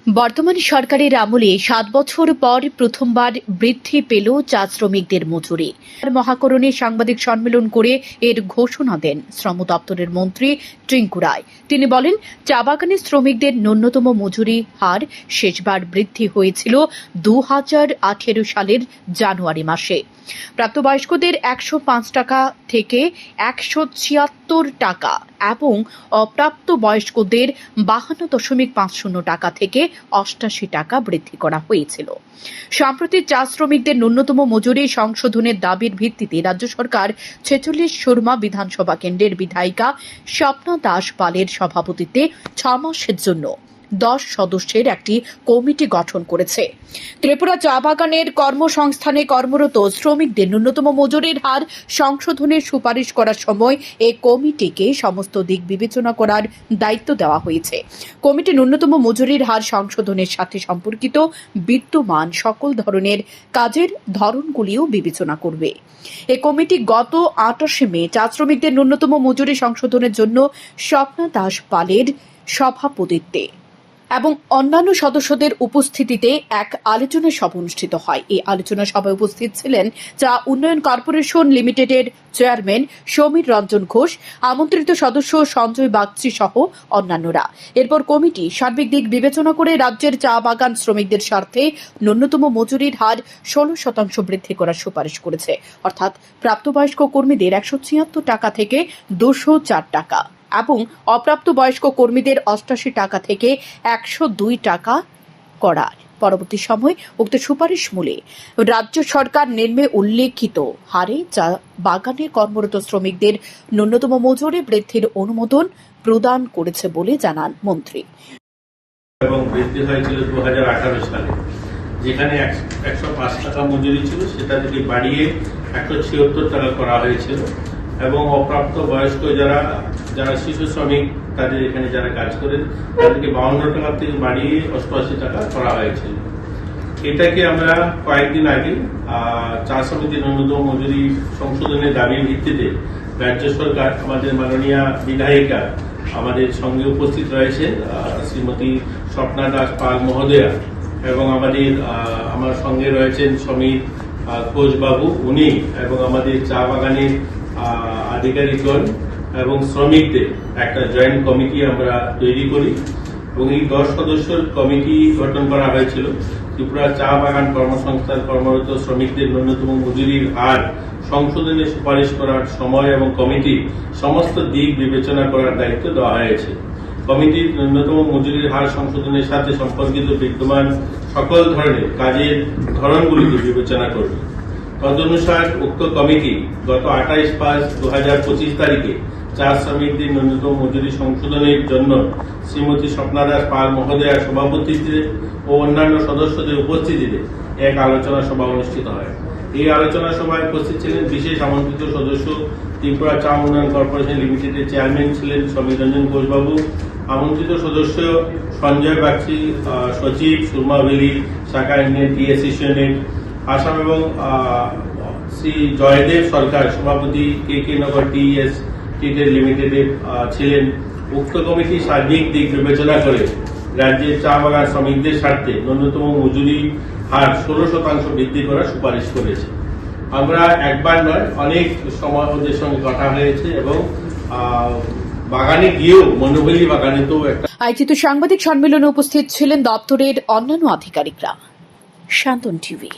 বর্তমান সরকারের আমলে 7 বছর পর প্রথমবার বৃদ্ধি পেল চা শ্রমিকদের মজুরি। মহাকরণে সাংবাদিক সম্মেলন করে এর ঘোষণা দেন শ্রম দপ্তরের মন্ত্রী টিঙ্কু রায়। তিনি বলেন, চা বাগানের শ্রমিকদের ন্যূনতম মজুরি হার শেষবার বৃদ্ধি হয়েছিল 2018 সালের জানুয়ারি মাসে। প্রাপ্তবয়স্কদের 105 টাকা থেকে 176 টাকা এবং অপ্রাপ্ত বয়স্কদের 52.50 টাকা থেকে 88 টাকা বৃদ্ধি করা হয়েছিল। সম্প্রতি চা শ্রমিকদের ন্যূনতম মজুরি সংশোধনের দাবির ভিত্তিতে রাজ্য সরকার 46 সুরমা বিধানসভা কেন্দ্রের বিধায়িকা স্বপ্না দাস পালের সভাপতিত্বে 6 মাসের জন্য 10 সদস্যের একটি কমিটি গঠন করেছে। ত্রিপুরা চা বাগানের কর্মসংস্থানে কর্মরত শ্রমিকদের ন্যূনতম মজুরির হার সংশোধনের সুপারিশ করার সময় এই কমিটিকে সমস্ত দিক বিবেচনা করার দায়িত্ব দেওয়া হয়েছে। কমিটি ন্যূনতম মজুরির হার সংশোধনের সাথে সম্পর্কিত বিদ্যমান সকল ধরনের কাজের ধরনগুলিও বিবেচনা করবে। এই কমিটি গত 28 মে চা শ্রমিকদের ন্যূনতম মজুরি সংশোধনের জন্য স্বপ্না দাস পালের সভাপতিত্বে এবং অন্যান্য সদস্যদের উপস্থিতিতে এক আলোচনা সভা অনুষ্ঠিত হয়। এই আলোচনা সভায় উপস্থিত ছিলেন চা উন্নয়ন কর্পোরেশন লিমিটেডের চেয়ারম্যান সমীর রঞ্জন ঘোষ, আমন্ত্রিত সদস্য সঞ্জয় বাগচি সহ অন্যান্যরা। এরপর কমিটি সার্বিক দিক বিবেচনা করে রাজ্যের চা বাগান শ্রমিকদের স্বার্থে ন্যূনতম মজুরির হার 16% বৃদ্ধি করার সুপারিশ করেছে, অর্থাৎ প্রাপ্তবয়স্ক কর্মীদের 176 টাকা থেকে 204 টাকা এবং অপ্রাপ্ত বয়স্ক কর্মীদের 88 টাকা থেকে 102 টাকা করার। পরবর্তী সময় উক্ত সুপারিশ মূলে রাজ্য সরকার নিম্নে উল্লেখিত হারে চা বাগানে কর্মরত শ্রমিকদের ন্যূনতম মজুরি বৃদ্ধির অনুমোদন প্রদান করেছে বলে জানান মন্ত্রী। এবং বৃদ্ধি হয়েছিল 2018 সালে, যেখানে 105 টাকা মজুরি ছিল সেটা থেকে বাড়িয়ে 176 টাকা করা হয়েছিল এবং অপ্রাপ্ত বয়স্ক যারা শিশু শ্রমিক তাদের এখানে যারা কাজ করেন তাদেরকে 52 টাকা থেকে বাড়িয়ে 88 টাকা করা হয়েছিল। এটাকে আমরা কয়েকদিন আগে চা সমিতির ন্যূনতম মজুরি সংশোধনের দাবির ভিত্তিতে রাজ্য সরকার আমাদের মাননীয় বিধায়িকা আমাদের সঙ্গে উপস্থিত রয়েছেন শ্রীমতী স্বপ্না দাস পাল মহোদয়া এবং আমার সঙ্গে রয়েছেন সমীর ঘোষ বাবু উনি এবং আমাদের চা বাগানের আধিকারিকগণ এবং শ্রমিকদের একটা জয়েন্ট কমিটি আমরা তৈরি করি এবং এই 10 সদস্যের কমিটি গঠন করা হয়েছিল ত্রিপুরা চা বাগান কর্মসংস্থান কর্মরত শ্রমিকদের ন্যূনতম মজুরির হার সংশোধনের সুপারিশ করার সময় এবং কমিটি সমস্ত দিক বিবেচনা করার দায়িত্ব দেওয়া হয়েছে। কমিটির ন্যূনতম মজুরির হার সংশোধনের সাথে সম্পর্কিত বিদ্যমান সকল ধরনের কাজের ধরনগুলিকে বিবেচনা করবে। তদনুসার উক্ত কমিটি গত 28/5/2025 তারিখে চা শ্রমিকদের ন্যূনতম মজুরি সংশোধনের জন্য শ্রীমতী স্বপ্না দাস পাল মহোদয়ার সভাপতিত্বে ও অন্যান্য সদস্যদের উপস্থিতিতে এক আলোচনা সভা অনুষ্ঠিত হয়। এই আলোচনা সভায় উপস্থিত ছিলেন বিশেষ আমন্ত্রিত সদস্য ত্রিপুরা চা উন্নয়ন কর্পোরেশন লিমিটেডের চেয়ারম্যান ছিলেন সমীর রঞ্জন ঘোষবাবু, আমন্ত্রিত সদস্য সঞ্জয় বাগচি, সচিব সুরমা ভ্যালি শাখা ইন্ডিয়ান টি অ্যাসোসিয়েশনের আসাম এবং শ্রী জয়দেব সরকার সভাপতি কে নগর টিএস ট্রেড লিমিটেডের ছিলেন। উক্ত কমিটি সার্বিক দিক বিবেচনা করে রাজ্যের চা বাগান শ্রমিকদের স্বার্থে ন্যূনতম মজুরি হার 16% বৃদ্ধি করার সুপারিশ করেছে। আমরা একবার নয় অনেক সময় ওদের সঙ্গে কথা হয়েছে এবং বাগানে গিয়েও মনোভলি বাগানে তো একটা আয়োজিত সাংবাদিক সম্মেলনে উপস্থিত ছিলেন দপ্তরের অন্যান্য আধিকারিকরা। শান্তন টিভি।